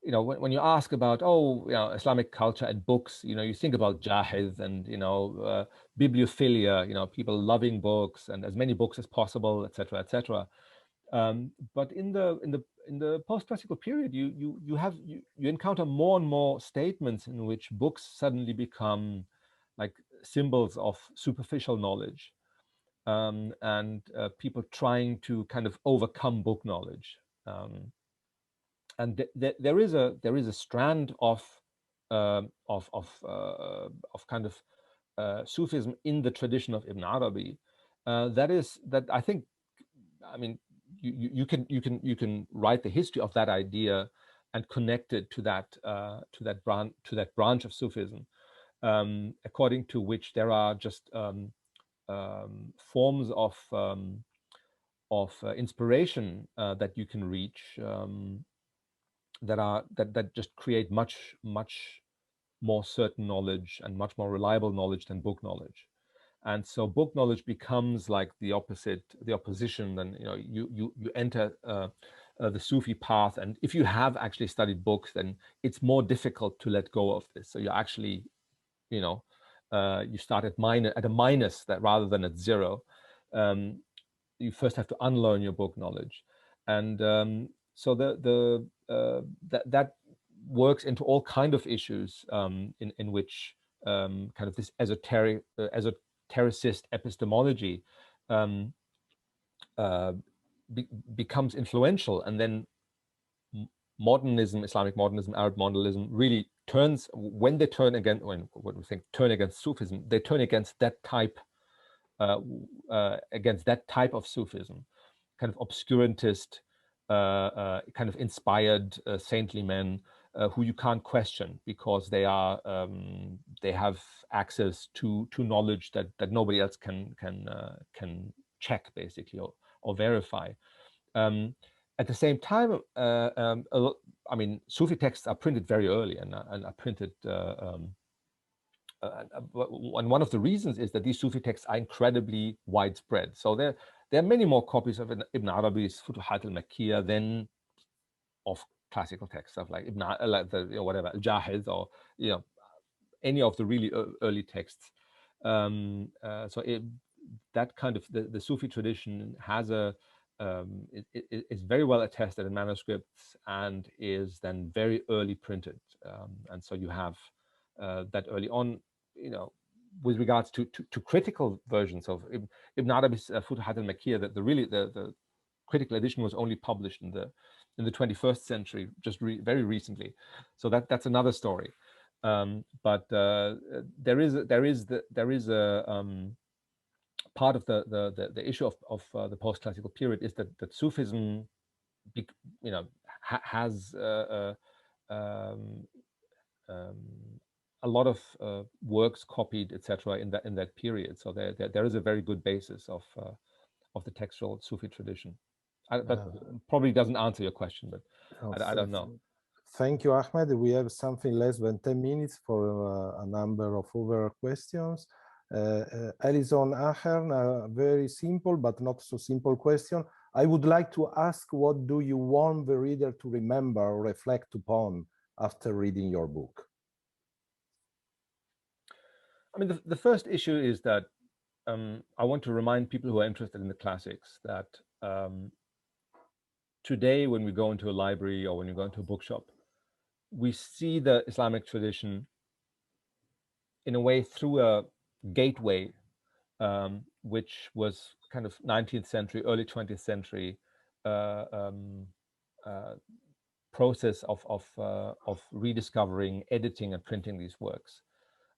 when you ask about, Islamic culture and books, you think about jahiz and, bibliophilia, people loving books and as many books as possible, etc., etc. But in the post-classical period, you encounter more and more statements in which books suddenly become like symbols of superficial knowledge, and people trying to kind of overcome book knowledge. And there is a strand of kind of Sufism in the tradition of Ibn Arabi that I think, I mean, you can write the history of that idea and connect it to that branch of Sufism, according to which there are just forms of inspiration that you can reach, that just create much more certain knowledge and much more reliable knowledge than book knowledge. And so book knowledge becomes like the opposition. Then you enter the Sufi path, and if you have actually studied books, then it's more difficult to let go of this. So you actually, you start at a minus, that rather than at zero. You first have to unlearn your book knowledge, and so that works into all kind of issues, in which kind of this esotericist epistemology becomes influential, and then modernism, Islamic modernism, Arab modernism really turns, when we turn against Sufism, they turn against that type of Sufism, kind of obscurantist, kind of inspired saintly men who you can't question because they have access to knowledge that nobody else can check, basically, or verify. At the same time, Sufi texts are printed very early and are printed. And one of the reasons is that these Sufi texts are incredibly widespread. So there are many more copies of Ibn Arabi's Futuhat al-Makkiyah than of classical texts, stuff like Al-Jahiz, or any of the really early texts. That kind of the Sufi tradition has is very well attested in manuscripts and is then very early printed, and so you have that early on, with regards to critical versions of Ibn Arabi's Futuhat al-Makkiyah, that the critical edition was only published in the 21st century, just very recently. So that's another story. But there is a part of the issue of the post-classical period is that Sufism, has a lot of works copied, etc., in that period. So there is a very good basis of the textual Sufi tradition. That probably doesn't answer your question, but I don't know. Thank you, Ahmed. We have something less than 10 minutes for a number of other questions. Alison Ahern, a very simple but not so simple question. I would like to ask, what do you want the reader to remember or reflect upon after reading your book? I mean, the first issue is that I want to remind people who are interested in the classics that today, when we go into a library or when you go into a bookshop, we see the Islamic tradition in a way through a gateway, which was kind of 19th century, early 20th century process of rediscovering, editing, and printing these works.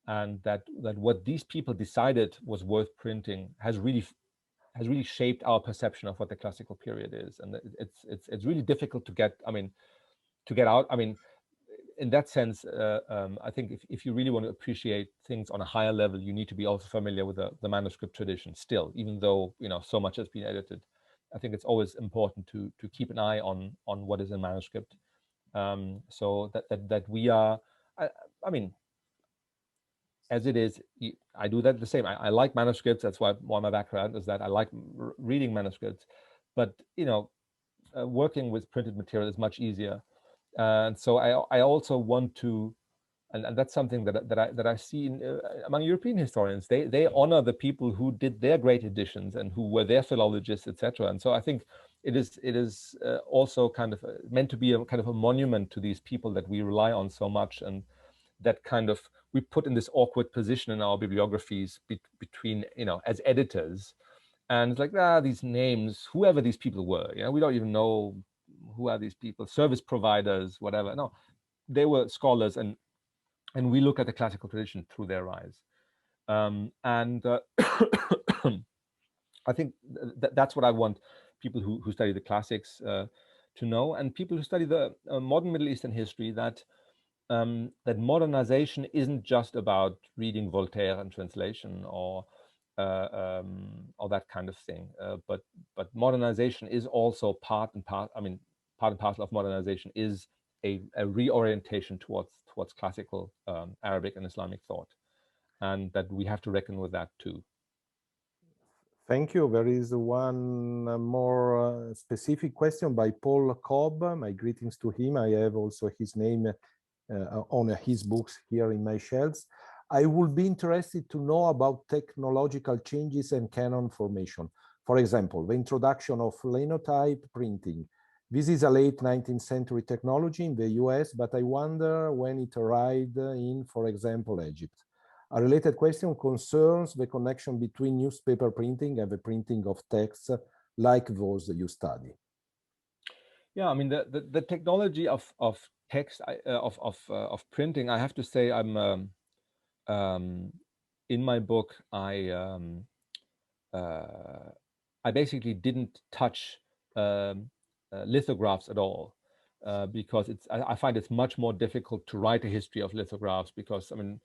And that what these people decided was worth printing has has really shaped our perception of what the classical period is, and it's really difficult to get. I mean, to get out. I mean, in that sense, I think if you really want to appreciate things on a higher level, you need to be also familiar with the manuscript tradition still, even though, you know, so much has been edited. I think it's always important to keep an eye on what is in manuscript, so that we are, I mean, as it is, I do that the same. I like manuscripts. That's why my background is that I like reading manuscripts, but, you know, working with printed material is much easier. And so I also want to, and that's something that I see among European historians. They honor the people who did their great editions and who were their philologists, etc. And so I think it is also kind of meant to be a kind of a monument to these people that we rely on so much, and that kind of we put in this awkward position in our bibliographies between, you know, as editors, and it's like, these names, whoever these people were, you know, we don't even know who are these people, service providers, whatever. No, they were scholars, and we look at the classical tradition through their eyes. I think that's what I want people who study the classics to know, and people who study the modern Middle Eastern history, that that modernization isn't just about reading Voltaire and translation or that kind of thing, but modernization is also part and parcel of modernization is a reorientation towards classical Arabic and Islamic thought, and that we have to reckon with that too. Thank you. There is one more specific question by Paul Cobb. My greetings to him. I have also his name on his books here in my shelves. I would be interested to know about technological changes and canon formation. For example, the introduction of linotype printing. This is a late 19th century technology in the US, but I wonder when it arrived in, for example, Egypt. A related question concerns the connection between newspaper printing and the printing of texts like those you study. Yeah, I mean, the technology of text, of printing, I have to say, I'm in my book, I basically didn't touch lithographs at all, because I find it's much more difficult to write a history of lithographs, because, I mean,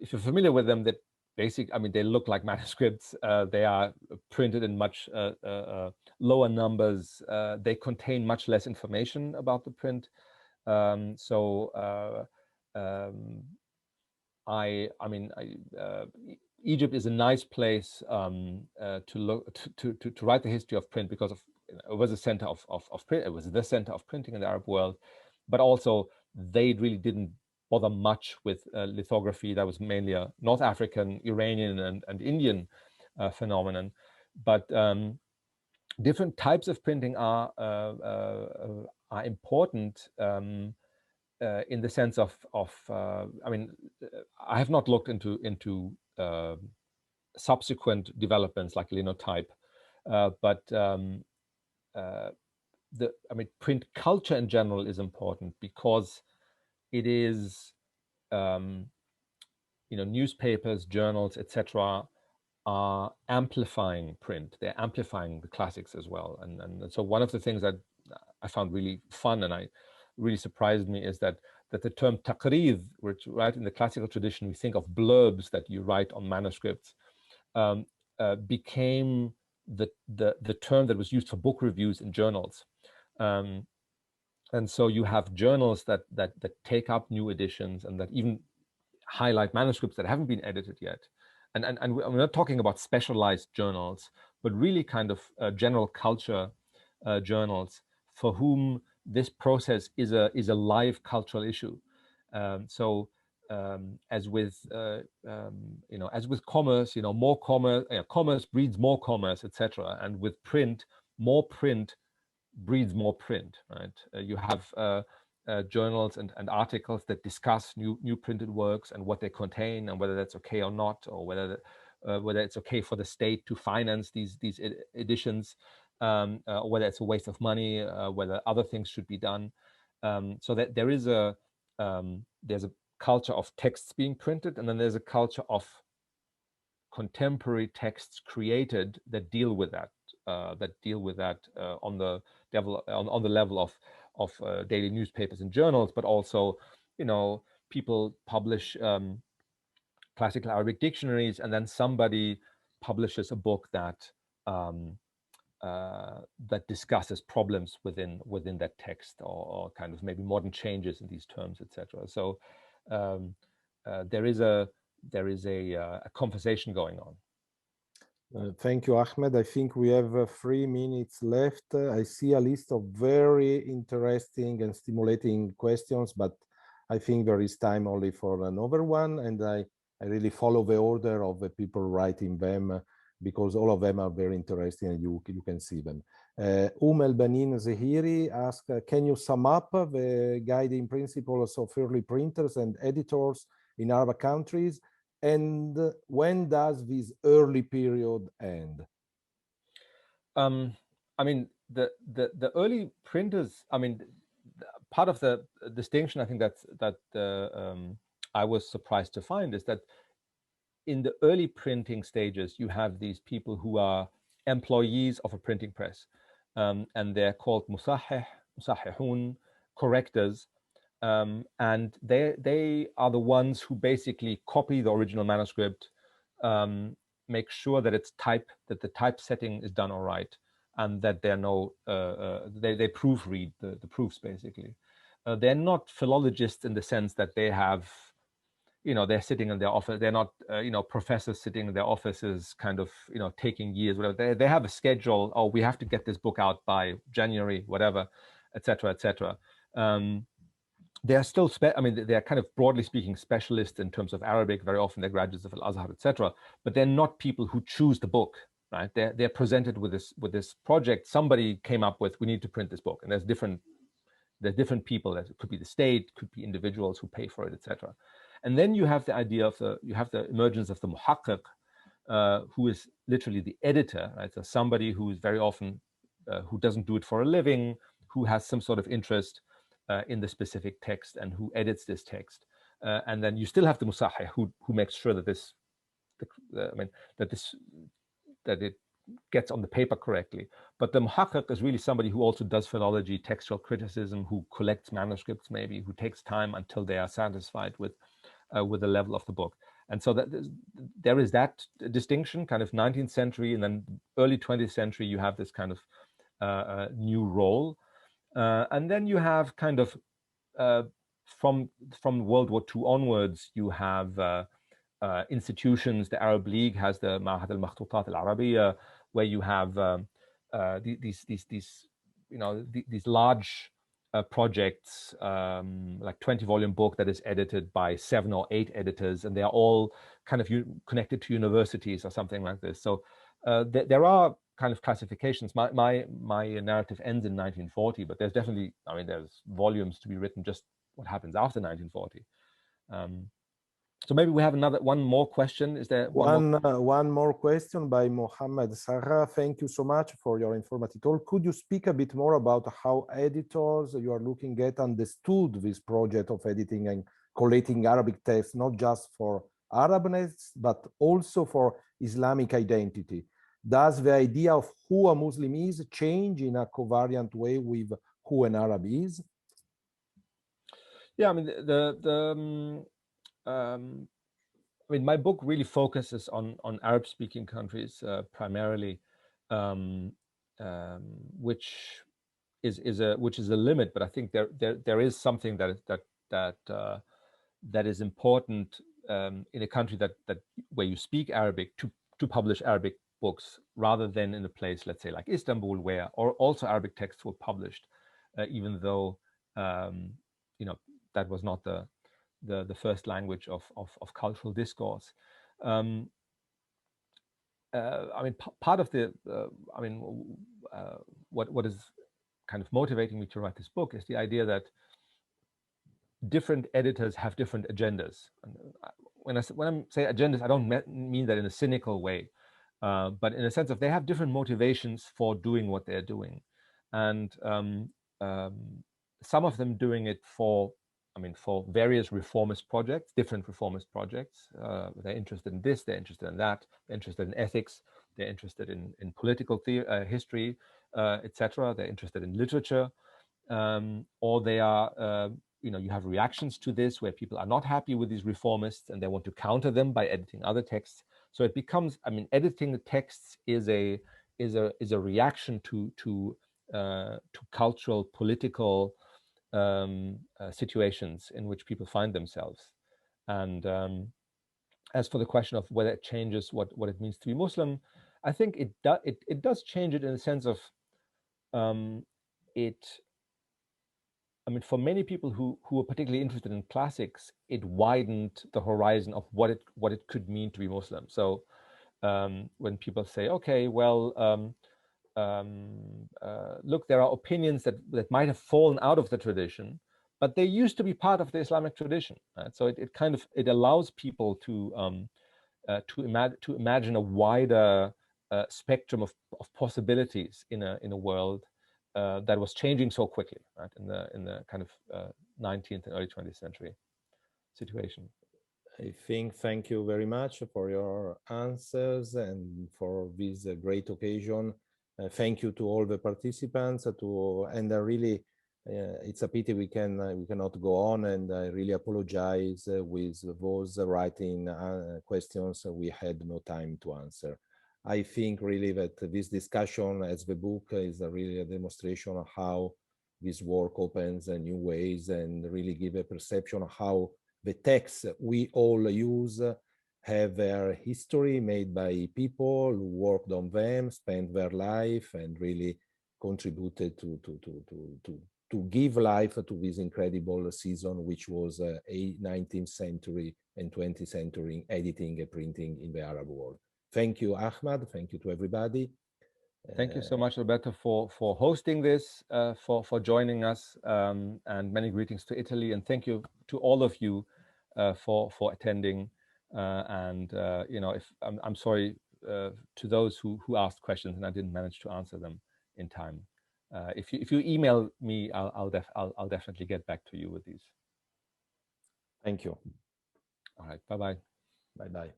if you're familiar with them, that they look like manuscripts. They are printed in much lower numbers. They contain much less information about the print. Egypt is a nice place to write the history of print, because it was a center of print. It was the center of printing in the Arab world, but also they really didn't bother much with lithography. That was mainly a North African, Iranian, and Indian phenomenon. But different types of printing are important in the sense of I have not looked into subsequent developments like linotype, but print culture in general is important, because it is, newspapers, journals, etc., are amplifying print. They're amplifying the classics as well. And so one of the things that I found really fun and really surprised me is that the term taqrid, which, right, in the classical tradition we think of blurbs that you write on manuscripts, became the term that was used for book reviews in journals. And so you have journals that take up new editions and that even highlight manuscripts that haven't been edited yet. And we're not talking about specialized journals, but really kind of general culture journals for whom this process is a live cultural issue. As with commerce, more commerce, commerce breeds more commerce, etc. And with print, more print breeds more print, right? You have journals and articles that discuss new printed works and what they contain and whether that's okay or not, or whether it's okay for the state to finance these editions, or whether it's a waste of money, whether other things should be done. So that there is there's a culture of texts being printed, and then there's a culture of contemporary texts created that deal with that, on the level of daily newspapers and journals, but also, people publish classical Arabic dictionaries, and then somebody publishes a book that that discusses problems within that text, or kind of maybe modern changes in these terms, etc. So there is a conversation going on. Thank you, Ahmed. I think we have 3 minutes left. I see a list of very interesting and stimulating questions, but I think there is time only for another one. And I really follow the order of the people writing them, because all of them are very interesting and you can see them. El Banin Zahiri asks, can you sum up the guiding principles of early printers and editors in Arab countries? And when does this early period end? I mean, the early printers, I mean, part of the distinction I think that I was surprised to find is that in the early printing stages, you have these people who are employees of a printing press, and they're called musahihun, correctors, and they are the ones who basically copy the original manuscript, make sure that that the typesetting is done all right, and that there are no they proofread the proofs basically. They're not philologists in the sense that they have, they're sitting in their office. They're not, professors sitting in their offices, kind of, taking years, whatever. They have a schedule. Oh, we have to get this book out by January, whatever, etc., etc. They're still, they're kind of broadly speaking specialists in terms of Arabic. Very often they're graduates of Al-Azhar, etc. But they're not people who choose the book, right? They're presented with this project. Somebody came up with, we need to print this book, and there's different people. That could be the state, could be individuals who pay for it, etc. And then you have the idea of the emergence of the muhaqqiq, who is literally the editor, right? So somebody who is very often who doesn't do it for a living, who has some sort of interest in the specific text and who edits this text. And then you still have the musahih, who makes sure that that it gets on the paper correctly. But the muhaqqiq is really somebody who also does philology, textual criticism, who collects manuscripts, maybe, who takes time until they are satisfied with the level of the book. And so that there is that distinction, kind of 19th century, and then early 20th century, you have this kind of new role. And then you have kind of, from World War II onwards, you have institutions. The Arab League has the Ma'had al-Makhtutat al-Arabiya, where you have these large projects, like 20-volume book that is edited by 7 or 8 editors, and they are all kind of connected to universities or something like this. So there are kind of classifications. My narrative ends in 1940, but there's definitely, there's volumes to be written just what happens after 1940. So maybe we have one more question. Is there one more question by Mohammed Sarra? Thank you so much for your informative talk. Could you speak a bit more about how editors you are looking at understood this project of editing and collating Arabic texts, not just for Arabness, but also for Islamic identity? Does the idea of who a Muslim is change in a covariant way with who an Arab is? Yeah, my book really focuses on Arab-speaking countries primarily, which is a limit. But I think there is something that is important in a country where you speak Arabic to publish Arabic books, rather than in a place, let's say, like Istanbul, where also Arabic texts were published, even though that was not the first language of cultural discourse. Part of the what is kind of motivating me to write this book is the idea that different editors have different agendas. And when I say agendas, I don't mean that in a cynical way, but in a sense of they have different motivations for doing what they're doing, and some of them doing it for I mean, for various reformist projects, different reformist projects. They're interested in this, they're interested in that, they're interested in ethics, they're interested in political history, etc. They're interested in literature, or they are, you have reactions to this where people are not happy with these reformists and they want to counter them by editing other texts. So it becomes, I mean, editing the texts is a reaction to cultural, political situations in which people find themselves. And as for the question of whether it changes what it means to be Muslim, I think it does change it in the sense of I mean, for many people who are particularly interested in classics, it widened the horizon of what it could mean to be Muslim. So when people say, okay, well, look, there are opinions that might have fallen out of the tradition, but they used to be part of the Islamic tradition. Right? So it allows people to imagine a wider spectrum of possibilities in a world that was changing so quickly, right? In the kind of 19th and early 20th century situation. I think thank you very much for your answers and for this great occasion. Thank you to all the participants. And really, it's a pity we cannot go on, and I really apologize with those writing questions we had no time to answer. I think really that this discussion as the book is really a demonstration of how this work opens new ways and really give a perception of how the texts we all use have their history made by people who worked on them, spent their life, and really contributed to give life to this incredible season, which was a 19th century and 20th century editing and printing in the Arab world. Thank you, Ahmad. Thank you to everybody. Thank you so much, Roberto, for hosting this, for joining us, and many greetings to Italy. And thank you to all of you for attending. If I'm sorry to those who asked questions and I didn't manage to answer them in time. If you email me, I'll definitely get back to you with these. Thank you. All right. Bye-bye. Bye-bye.